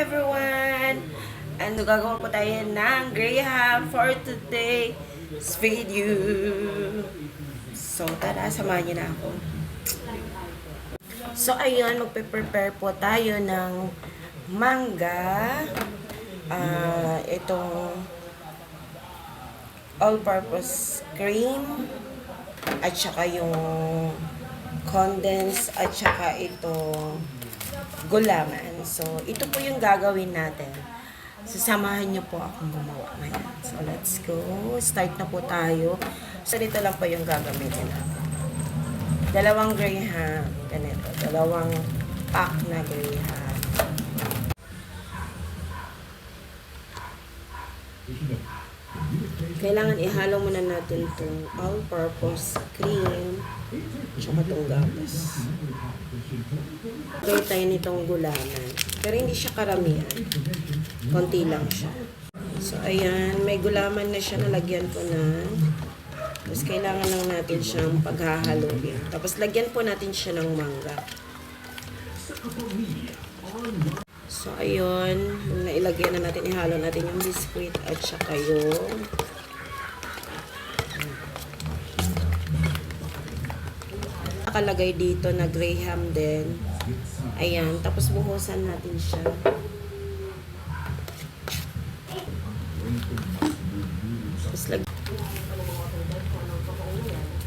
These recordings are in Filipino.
everyone! Ano gagawa po tayo ng Graham for today's video. So tara, samahan niyo na ako. So ayun, magpe-prepare po tayo ng manga. Itong all-purpose cream at saka yung condensed at saka itong gulaman. So, ito po yung gagawin natin. Sasamahan niyo po akong gumawa ngayon. So, let's go. Start na po tayo. So, dito lang po yung gagamitin natin. Dalawang Graham. Ganito. Dalawang pack na Graham. Kailangan ihalo muna natin itong all-purpose cream tsaka itong gatas. Gawin tayo nitong gulaman. Pero hindi siya karamihan. Konti lang siya. So, ayan. May gulaman na siya. Nalagyan ko na. Tapos, kailangan lang natin siyang paghahaluin. Tapos, lagyan po natin siya ng mangga. So, ayun. Nailagay na natin. Ihalo natin yung biscuit at saka yung nakalagay dito na Graham din. Ayan. Tapos buhusan natin siya.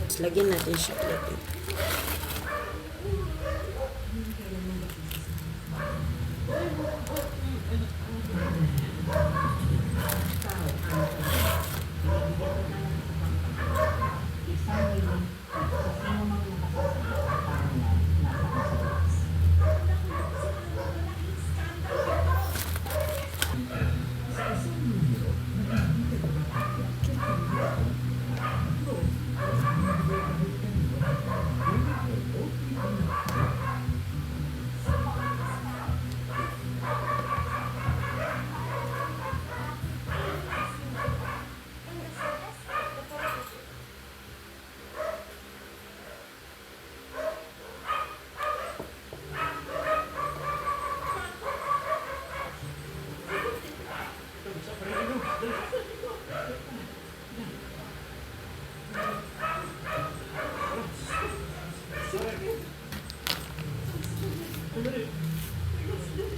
Tapos lagyan natin siya ulit.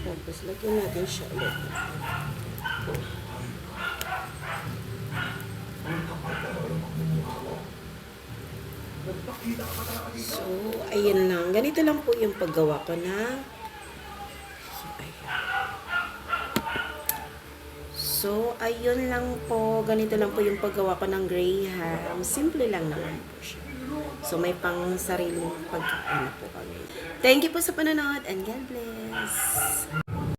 Tapos lagyan natin siya ulit. So, ayan lang. Ganito lang po yung paggawa ko na. So, ayun lang po. Ganito lang po yung paggawa ko ng Graham. Simple lang naman po siya. So, may pang sariling pagkain po kami. Thank you po sa panonood and God bless!